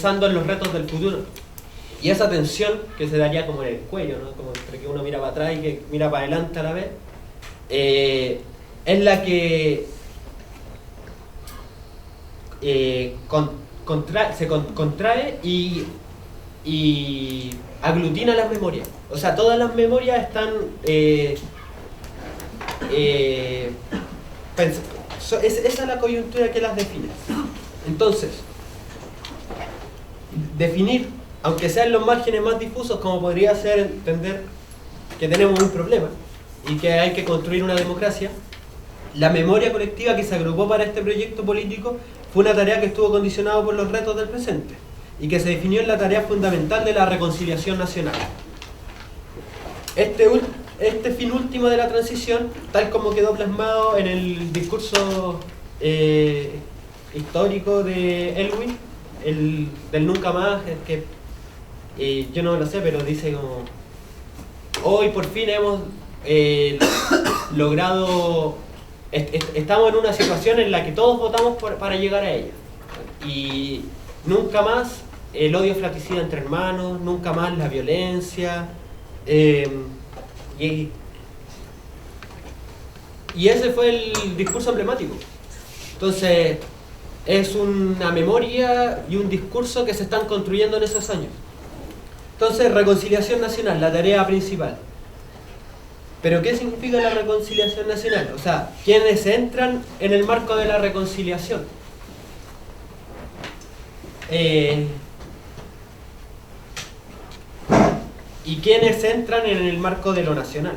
pensando en los retos del futuro. Y esa tensión que se daría como en el cuello, ¿no? Como entre que uno mira para atrás y que mira para adelante a la vez, es la que se contrae y aglutina las memorias. O sea, todas las memorias están esa es la coyuntura que las define. Entonces, definir, aunque sean los márgenes más difusos, como podría ser entender que tenemos un problema y que hay que construir una democracia, la memoria colectiva que se agrupó para este proyecto político fue una tarea que estuvo condicionada por los retos del presente y que se definió en la tarea fundamental de la reconciliación nacional. Este fin último de la transición, tal como quedó plasmado en el discurso histórico de Elwin, del nunca más, que yo no me lo sé, pero dice como: hoy por fin hemos logrado, estamos en una situación en la que todos votamos para llegar a ella, y nunca más el odio fratricida entre hermanos, nunca más la violencia, y ese fue el discurso emblemático. Entonces, es una memoria y un discurso que se están construyendo en esos años. Entonces, reconciliación nacional, la tarea principal. ¿Pero qué significa la reconciliación nacional? O sea, ¿quiénes entran en el marco de la reconciliación? ¿Y quiénes entran en el marco de lo nacional?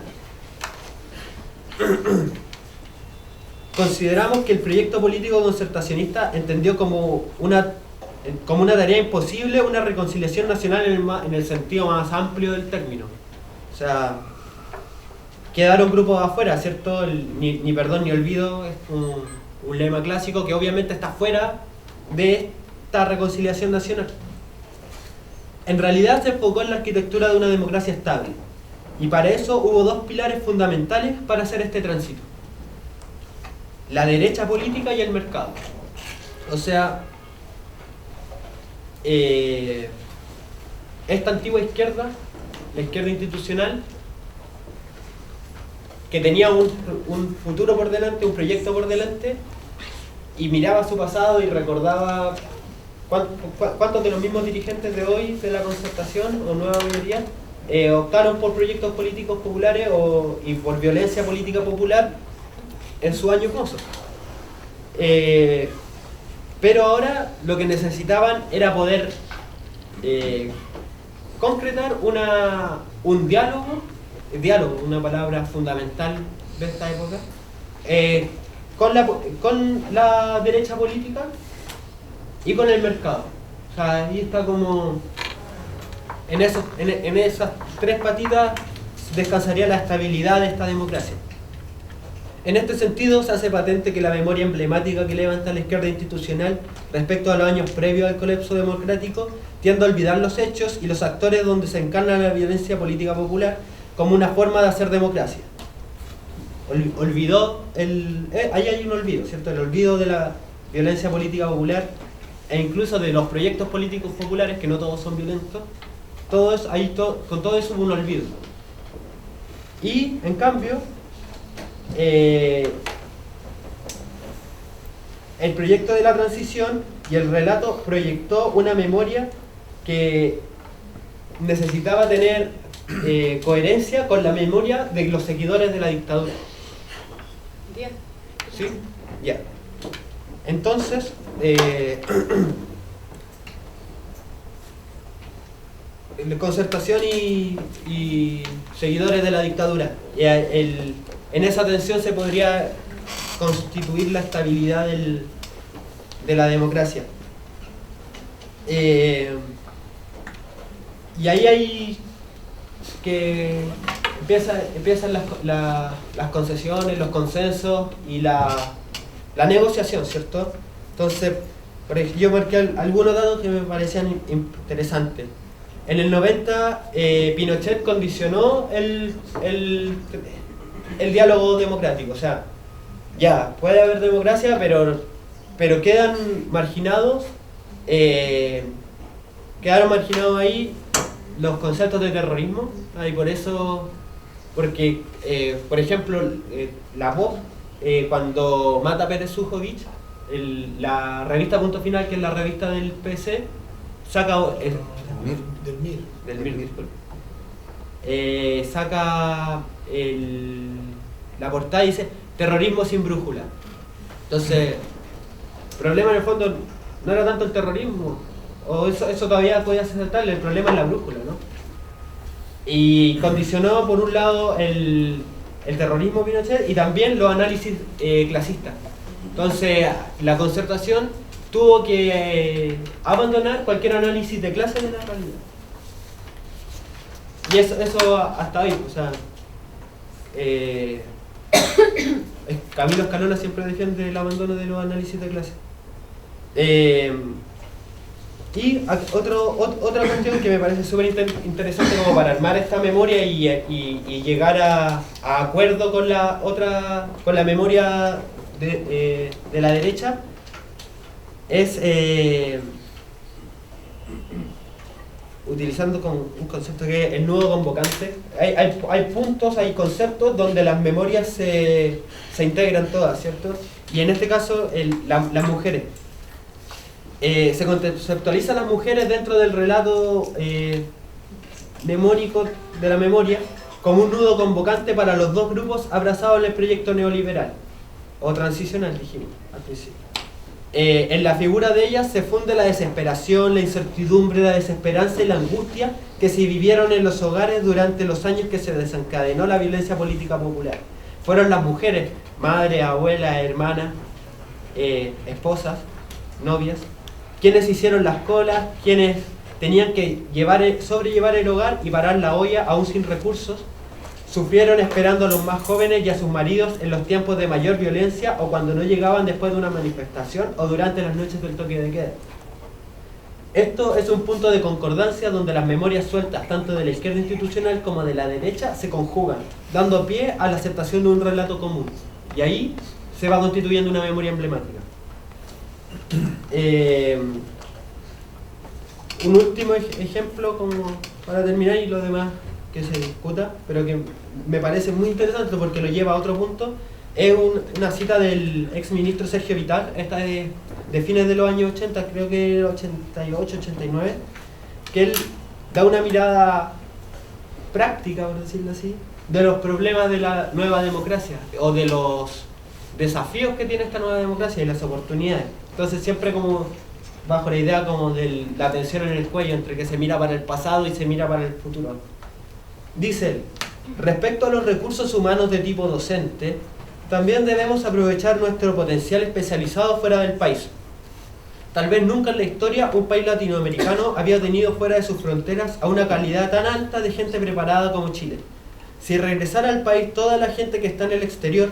Consideramos que el proyecto político concertacionista entendió como una tarea imposible una reconciliación nacional en el sentido más amplio del término. O sea, quedaron grupos afuera, ¿cierto? Ni perdón ni olvido es un lema clásico que obviamente está fuera de esta reconciliación nacional. En realidad se enfocó en la arquitectura de una democracia estable, y para eso hubo dos pilares fundamentales para hacer este tránsito: la derecha política y el mercado. O sea, esta antigua izquierda, la izquierda institucional, que tenía un futuro por delante, un proyecto por delante, y miraba su pasado y recordaba cuántos de los mismos dirigentes de hoy de la concertación o nueva mayoría optaron por proyectos políticos populares y por violencia política popular en su año mozos. Pero ahora lo que necesitaban era poder concretar un diálogo, una palabra fundamental de esta época, con la derecha política y con el mercado. O sea, ahí está como en esas tres patitas descansaría la estabilidad de esta democracia. En este sentido, se hace patente que la memoria emblemática que levanta la izquierda institucional respecto a los años previos al colapso democrático tiende a olvidar los hechos y los actores donde se encarna la violencia política popular como una forma de hacer democracia. Ahí hay un olvido, ¿cierto? El olvido de la violencia política popular e incluso de los proyectos políticos populares, que no todos son violentos. Con todo eso hubo un olvido. Y, en cambio, el proyecto de la transición y el relato proyectó una memoria que necesitaba tener coherencia con la memoria de los seguidores de la dictadura. Bien. ¿Sí? Ya. Entonces, concertación y seguidores de la dictadura. En esa tensión se podría constituir la estabilidad de la democracia. Y ahí hay que empiezan las concesiones, los consensos y la negociación, ¿cierto? Entonces, por ejemplo, yo marqué algunos datos que me parecían interesantes. En el 90, Pinochet condicionó el diálogo democrático. O sea, ya, puede haber democracia, pero quedan marginados quedaron marginados ahí los conceptos de terrorismo, y por eso, porque, por ejemplo, la POP, cuando mata a Pérez Sujovic, la revista Punto Final, que es la revista del PC, saca... del MIR, disculpe. Saca la portada y dice terrorismo sin brújula. Entonces, el problema en el fondo no era tanto el terrorismo, o eso todavía podía ser saltable, el problema es la brújula, ¿no? Y condicionó por un lado el terrorismo Pinochet y también los análisis clasistas. Entonces, la Concertación tuvo que abandonar cualquier análisis de clase de la realidad. Y eso hasta hoy, o sea, Camilo Escalona siempre defiende el abandono de los análisis de clase. Y otra cuestión que me parece súper interesante como para armar esta memoria y llegar a acuerdo con la memoria de la derecha es utilizando un concepto que es el nudo convocante. Hay puntos, hay conceptos donde las memorias se integran todas, ¿cierto? Y en este caso las mujeres. Se conceptualizan las mujeres dentro del relato mnemónico de la memoria como un nudo convocante para los dos grupos abrazados en el proyecto neoliberal o transicional, dijimos al principio. En la figura de ellas se funde la desesperación, la incertidumbre, la desesperanza y la angustia que se vivieron en los hogares durante los años que se desencadenó la violencia política popular. Fueron las mujeres, madres, abuelas, hermanas, esposas, novias, quienes hicieron las colas, quienes tenían que sobrellevar el hogar y parar la olla aún sin recursos, sufrieron esperando a los más jóvenes y a sus maridos en los tiempos de mayor violencia o cuando no llegaban después de una manifestación o durante las noches del toque de queda. Esto es un punto de concordancia donde las memorias sueltas tanto de la izquierda institucional como de la derecha se conjugan, dando pie a la aceptación de un relato común. Y ahí se va constituyendo una memoria emblemática. Un último ejemplo como para terminar y lo demás que se discuta, pero que me parece muy interesante porque lo lleva a otro punto, es una cita del ex ministro Sergio Vital, esta es de fines de los años 80, creo que era 88, 89, que él da una mirada práctica, por decirlo así, de los problemas de la nueva democracia o de los desafíos que tiene esta nueva democracia y las oportunidades. Entonces siempre como bajo la idea como de la tensión en el cuello entre que se mira para el pasado y se mira para el futuro. Dice él, respecto a los recursos humanos de tipo docente, también debemos aprovechar nuestro potencial especializado fuera del país. Tal vez nunca en la historia un país latinoamericano había tenido fuera de sus fronteras a una calidad tan alta de gente preparada como Chile. Si regresara al país toda la gente que está en el exterior,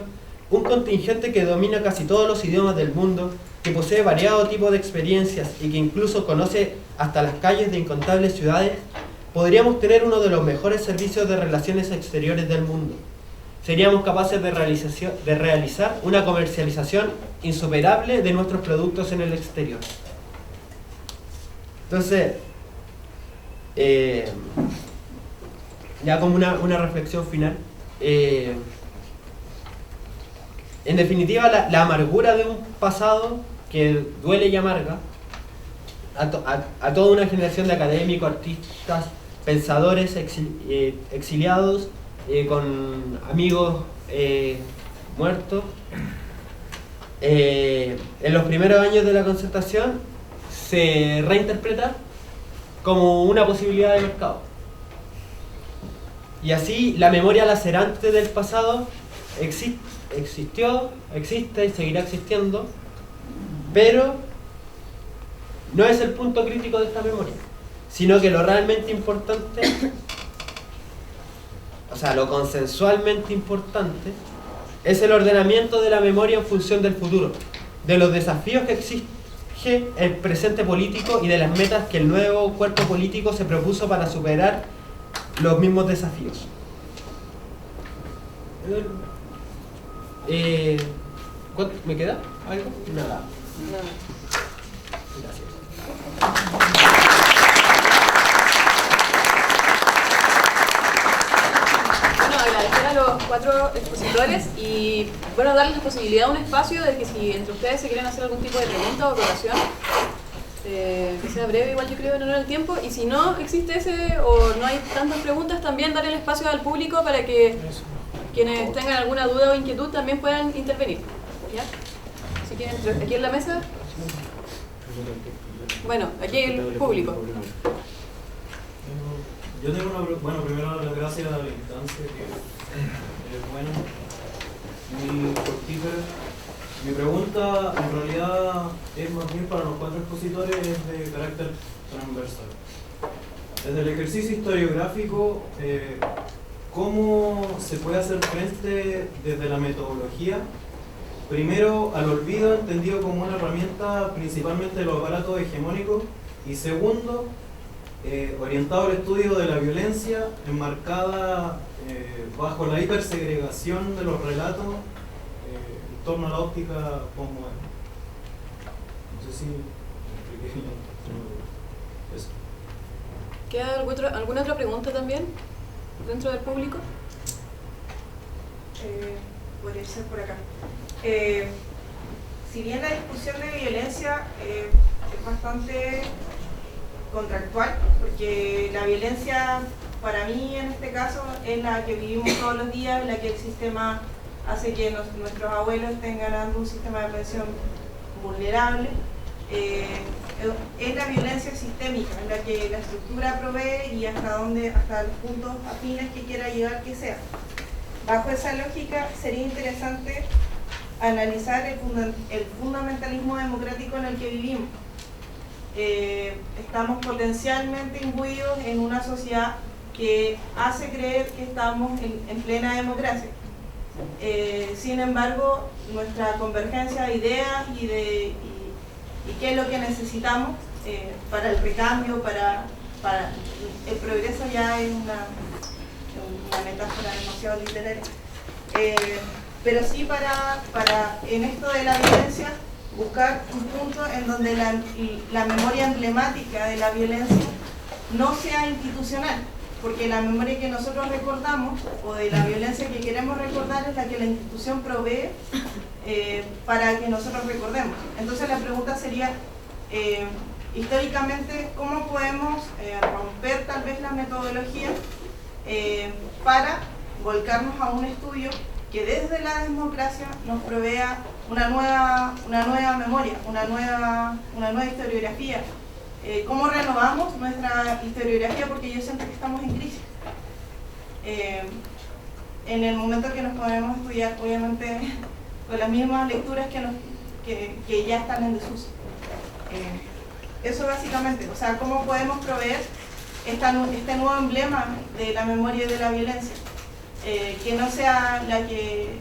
un contingente que domina casi todos los idiomas del mundo, que posee variado tipo de experiencias y que incluso conoce hasta las calles de incontables ciudades, podríamos tener uno de los mejores servicios de relaciones exteriores del mundo. Seríamos capaces de realizar una comercialización insuperable de nuestros productos en el exterior. Entonces, ya como una reflexión final, en definitiva la amargura de un pasado que duele y amarga a toda una generación de académicos, artistas, pensadores exiliados, con amigos muertos. En los primeros años de la Concertación se reinterpreta como una posibilidad de mercado. Y así la memoria lacerante del pasado existió, existe y seguirá existiendo, pero no es el punto crítico de esta memoria, sino que lo realmente importante, o sea, lo consensualmente importante, es el ordenamiento de la memoria en función del futuro, de los desafíos que exige el presente político y de las metas que el nuevo cuerpo político se propuso para superar los mismos desafíos. ¿Me queda algo? Nada. Gracias. 4 expositores y bueno, darles la posibilidad, un espacio de que si entre ustedes se quieren hacer algún tipo de pregunta o acotación, que sea breve igual yo creo en honor al tiempo, y si no existe ese o no hay tantas preguntas, también dar el espacio al público para que quienes tengan alguna duda o inquietud también puedan intervenir, ¿ya? Así que aquí en la mesa, bueno, aquí el público. Yo tengo una pregunta. Bueno, primero las gracias a la instancia, que es buena, muy cortita. Mi pregunta en realidad es más bien para los 4 expositores, es de carácter transversal. Desde el ejercicio historiográfico, ¿cómo se puede hacer frente desde la metodología? Primero, al olvido entendido como una herramienta principalmente de los aparatos hegemónicos, y segundo, orientado al estudio de la violencia enmarcada bajo la hipersegregación de los relatos en torno a la óptica postmoderna. No sé si me expliqué bien. Eso. ¿Queda alguna otra pregunta también dentro del público? Podría ser por acá. Si bien la discusión de violencia es bastante contractual, porque la violencia para mí en este caso es la que vivimos todos los días, la que el sistema hace que nuestros abuelos estén ganando un sistema de pensión vulnerable. Es la violencia sistémica, en la que la estructura provee y hasta los puntos afines que quiera llegar que sea. Bajo esa lógica sería interesante analizar el fundamentalismo democrático en el que vivimos. Estamos potencialmente imbuidos en una sociedad que hace creer que estamos en plena democracia. Sin embargo, nuestra convergencia de ideas y qué es lo que necesitamos para el recambio, para el progreso ya es una metáfora demasiado literaria. Pero sí para en esto de la violencia buscar un punto en donde la memoria emblemática de la violencia no sea institucional, porque la memoria que nosotros recordamos o de la violencia que queremos recordar es la que la institución provee para que nosotros recordemos. Entonces la pregunta sería, históricamente, ¿cómo podemos romper tal vez la metodología para volcarnos a un estudio que desde la democracia nos provea una nueva memoria, una nueva historiografía? ¿Cómo renovamos nuestra historiografía? Porque yo siento que estamos en crisis. En el momento que nos podemos estudiar, obviamente, con las mismas lecturas que ya están en desuso. Eso básicamente, o sea, ¿cómo podemos proveer este nuevo emblema de la memoria y de la violencia? Que no sea la que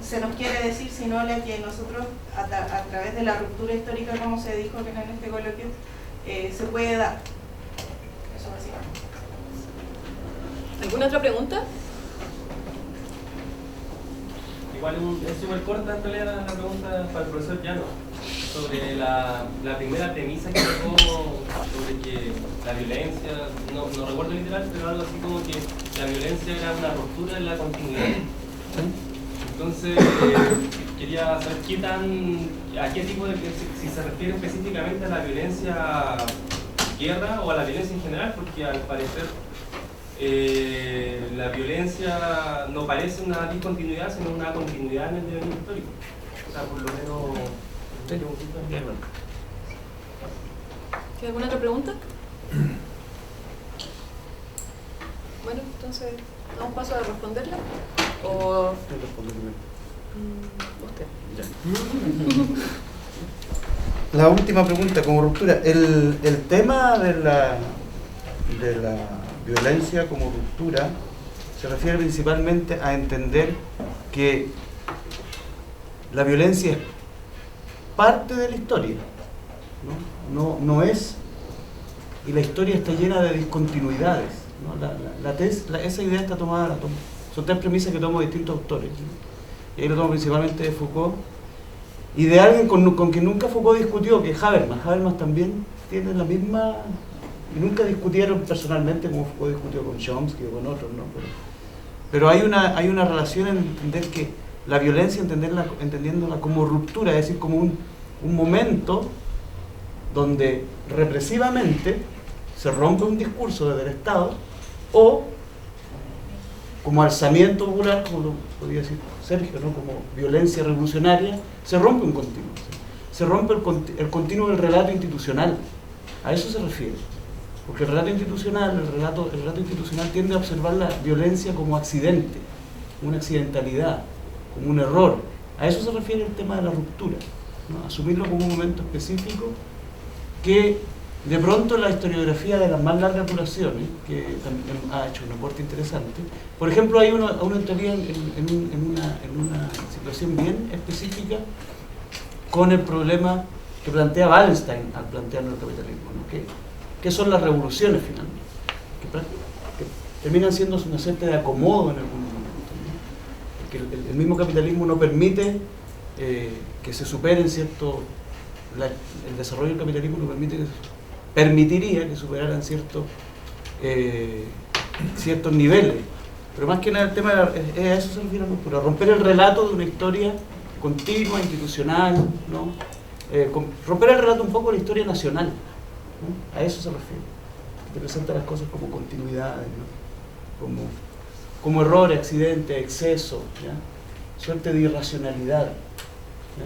se nos quiere decir, sino la que nosotros, a través de la ruptura histórica, como se dijo en este coloquio, se puede dar. Eso básicamente. ¿Alguna otra pregunta? Igual es súper corta en realidad la pregunta para el profesor Llano, sobre la primera premisa que tocó sobre que la violencia, no recuerdo literal, pero algo así como que la violencia era una ruptura en la continuidad. Entonces, quería saber a qué tipo de, si se refiere específicamente a la violencia guerra o a la violencia en general, porque al parecer la violencia no parece una discontinuidad, sino una continuidad en el devenir histórico. O sea, por lo menos... ¿Queda alguna otra pregunta? Bueno, entonces, ¿damos paso a responderla? ¿O...? Usted. La última pregunta, como ruptura. El tema de la violencia como ruptura se refiere principalmente a entender que la violencia es parte de la historia, no es, y la historia está llena de discontinuidades, ¿no? Esa idea está tomada, son 3 premisas que tomo de distintos autores, ¿no? Y ahí lo tomo principalmente de Foucault y de alguien con quien nunca Foucault discutió, que es Habermas también tiene la misma, y nunca discutieron personalmente como Foucault discutió con Chomsky o con otros, ¿no? Pero hay una relación en entender que la violencia, entendiéndola como ruptura, es decir, como un momento donde represivamente se rompe un discurso desde el Estado, o como alzamiento popular, como lo podría decir Sergio, ¿no? Como violencia revolucionaria, se rompe un continuo. Se rompe el continuo del relato institucional. A eso se refiere. Porque el relato institucional tiende a observar la violencia como accidente, como una accidentalidad, como un error. A eso se refiere el tema de la ruptura, ¿no? Asumirlo como un momento específico que de pronto la historiografía de las más largas duraciones, que también ha hecho un aporte interesante. Por ejemplo, hay una teoría en una situación bien específica con el problema que plantea Wallenstein al plantearlo el capitalismo, ¿no? ¿Qué son las revoluciones finalmente? Que terminan siendo una suerte de acomodo en algún momento, ¿no? Porque el mismo capitalismo no permite que se superen el desarrollo del capitalismo no permitiría que superaran ciertos niveles. Pero más que nada el tema a eso se refiere a la ruptura, romper el relato de una historia continua, institucional, ¿no? Romper el relato un poco de la historia nacional, ¿no? A eso se refiere. Que presenta las cosas como continuidades, ¿no? Como errores, accidentes, excesos, ¿ya? Suerte de irracionalidad, ¿ya?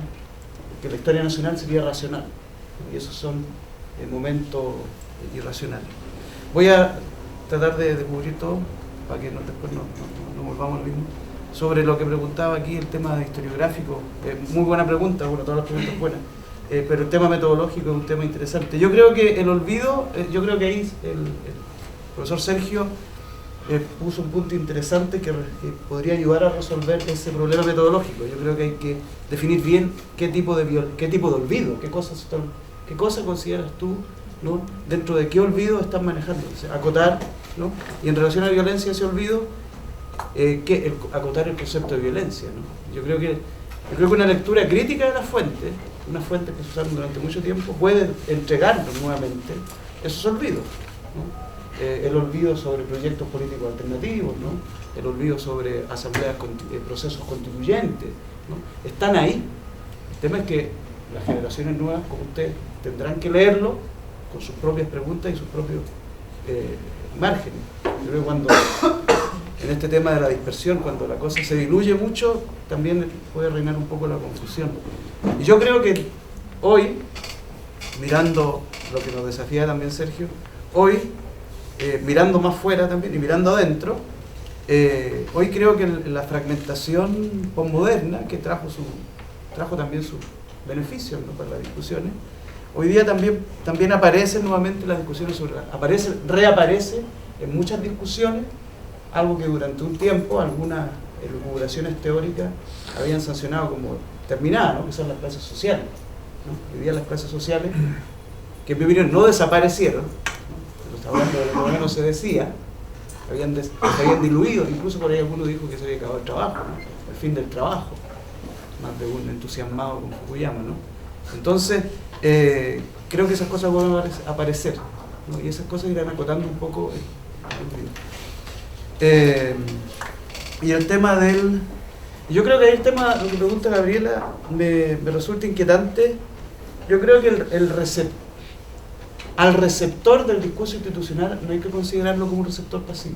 Porque la historia nacional sería racional, ¿no? Y esos son momentos irracionales. Voy a tratar de cubrir todo para que después no volvamos al mismo. Sobre lo que preguntaba aquí, el tema historiográfico, muy buena pregunta, bueno, todas las preguntas buenas, pero el tema metodológico es un tema interesante. Yo creo que el olvido, yo creo que ahí el profesor Sergio puso un punto interesante que podría ayudar a resolver ese problema metodológico. Yo creo que hay que definir bien qué tipo de olvido, qué cosas consideras tú, ¿no? Dentro de qué olvido estás manejando, o sea, acotar, ¿no? Y en relación a la violencia, ese olvido, acotar el concepto de violencia, ¿no? Yo creo que una lectura crítica de las fuentes, unas fuentes que se usaron durante mucho tiempo, puede entregarnos nuevamente esos olvidos, ¿no? El olvido sobre proyectos políticos alternativos, ¿no? El olvido sobre asambleas, procesos constituyentes, ¿no? Están ahí. El tema es que las generaciones nuevas, como usted, tendrán que leerlo con sus propias preguntas y sus propios márgenes. Yo creo que cuando en este tema de la dispersión, cuando la cosa se diluye mucho, también puede reinar un poco la confusión. Y yo creo que hoy, mirando lo que nos desafía también Sergio, hoy, mirando más fuera también y mirando adentro, hoy creo que la fragmentación posmoderna, que trajo también sus beneficios, ¿no? Para las discusiones, hoy día también aparecen nuevamente las discusiones reaparece en muchas discusiones, algo que durante un tiempo algunas elucubraciones teóricas habían sancionado como terminada, ¿no? Que son las clases sociales, ¿no? Hoy día las clases sociales, que en mi opinión no desaparecieron, ¿no? Pero hablando de lo que menos se decía, se habían diluido, incluso por ahí alguno dijo que se había acabado el trabajo, ¿no? El fin del trabajo, más de un entusiasmado con Fukuyama, ¿no? Entonces, creo que esas cosas van a aparecer, ¿no? Y esas cosas irán acotando un poco y el tema yo creo que ahí el tema, lo que pregunta Gabriela, me resulta inquietante. Yo creo que al receptor del discurso institucional no hay que considerarlo como un receptor pasivo,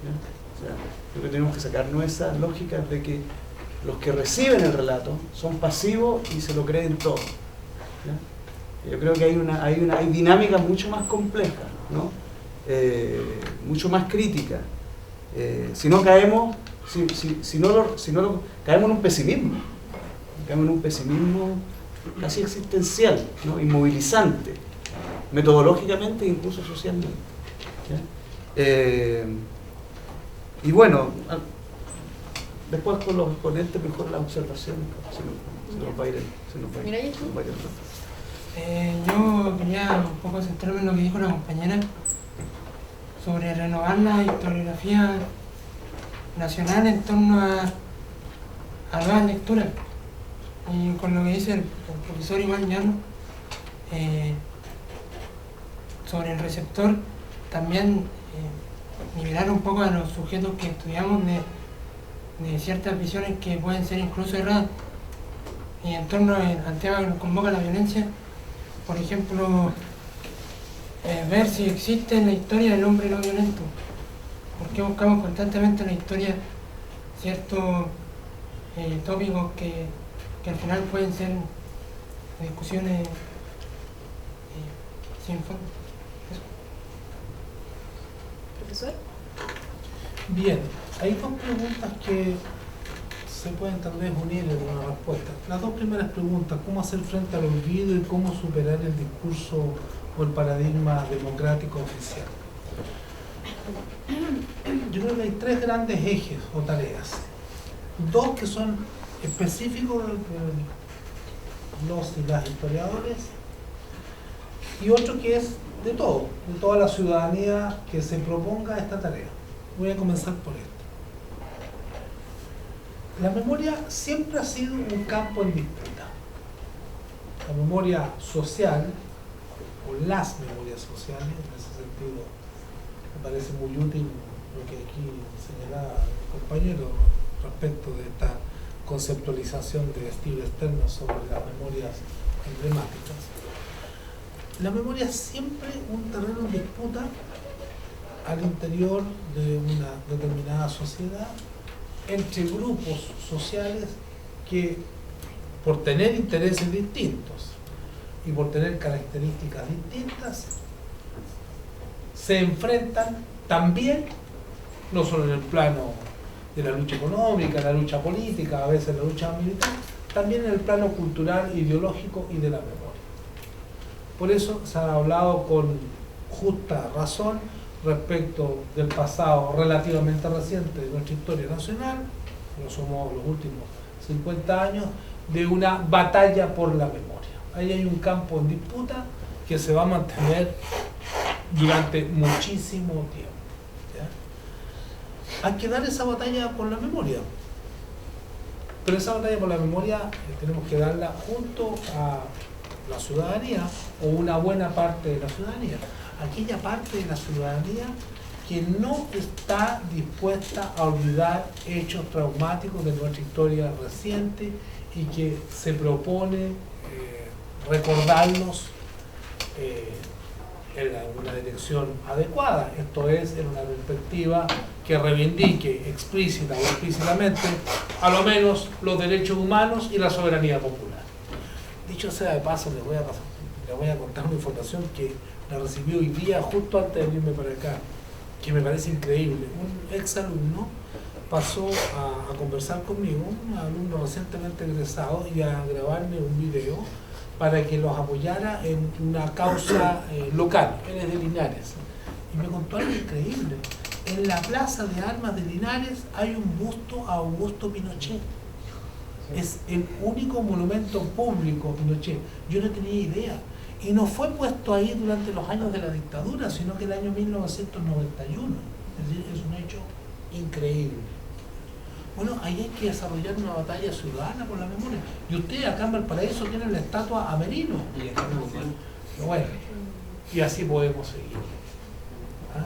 ¿ya? O sea, creo que tenemos que sacarnos esa lógica de que los que reciben el relato son pasivos y se lo creen todo, ¿ya? Yo creo que hay dinámicas mucho más complejas, ¿no? Mucho más críticas. Si no caemos, caemos en un pesimismo, casi existencial, ¿no? Inmovilizante, metodológicamente e incluso socialmente, ¿ya? Y bueno, después con los exponentes mejor la observación se nos va a ir el rato. Yo quería un poco centrarme en lo que dijo la compañera sobre renovar la historiografía nacional en torno a nuevas lecturas. Y con lo que dice el profesor Iván Llano sobre el receptor, también nivelar un poco a los sujetos que estudiamos de ciertas visiones que pueden ser incluso erradas. Y en torno al tema que nos convoca la violencia, por ejemplo, ver si existe en la historia el hombre no violento. Porque buscamos constantemente en la historia ciertos tópicos que al final pueden ser discusiones sin fondo. Eso. Profesor. Bien, hay dos preguntas que se pueden tal vez unir en una respuesta. Las dos primeras preguntas, ¿cómo hacer frente al olvido y cómo superar el discurso o el paradigma democrático oficial? Yo creo que hay tres grandes ejes o tareas. Dos que son específicos de los y las historiadores y otro que es de toda la ciudadanía que se proponga esta tarea. Voy a comenzar por esto. La memoria siempre ha sido un campo en disputa. La memoria social, o las memorias sociales, en ese sentido, me parece muy útil lo que aquí señalaba el compañero respecto de esta conceptualización de Steve Stern sobre las memorias emblemáticas. La memoria es siempre un terreno en disputa al interior de una determinada sociedad entre grupos sociales que, por tener intereses distintos y por tener características distintas, se enfrentan también, no solo en el plano de la lucha económica, la lucha política, a veces la lucha militar, también en el plano cultural, ideológico y de la memoria. Por eso se ha hablado con justa razón respecto del pasado relativamente reciente de nuestra historia nacional, no somos los últimos 50 años, de una batalla por la memoria. Ahí hay un campo en disputa que se va a mantener durante muchísimo tiempo. ¿Ya? Hay que dar esa batalla por la memoria, pero esa batalla por la memoria tenemos que darla junto a la ciudadanía o una buena parte de la ciudadanía. Aquella parte de la ciudadanía que no está dispuesta a olvidar hechos traumáticos de nuestra historia reciente y que se propone recordarlos en una dirección adecuada, esto es, en una perspectiva que reivindique explícita o explícitamente a lo menos los derechos humanos y la soberanía popular. Dicho sea de paso, les voy a contar una información que la recibí hoy día justo antes de irme para acá, que me parece increíble. Un ex alumno pasó a conversar conmigo, un alumno recientemente egresado, y a grabarme un video para que los apoyara en una causa local. Él es de Linares y me contó algo increíble. En la plaza de armas de Linares hay un busto a Augusto Pinochet. Es el único monumento público Pinochet. Yo no tenía idea. Y no fue puesto ahí durante los años de la dictadura, sino que el año 1991. Es decir, es un hecho increíble. Bueno, ahí hay que desarrollar una batalla ciudadana por la memoria. Y ustedes acá en Valparaíso tienen la estatua a Merino. Bueno, y así podemos seguir. ¿Ah?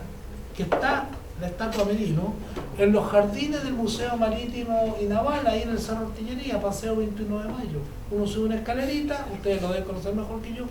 Que está la estatua Merino en los jardines del Museo Marítimo y Naval, ahí en el Cerro Artillería, Paseo 21 de Mayo. Uno sube una escalerita, ustedes lo deben conocer mejor que yo,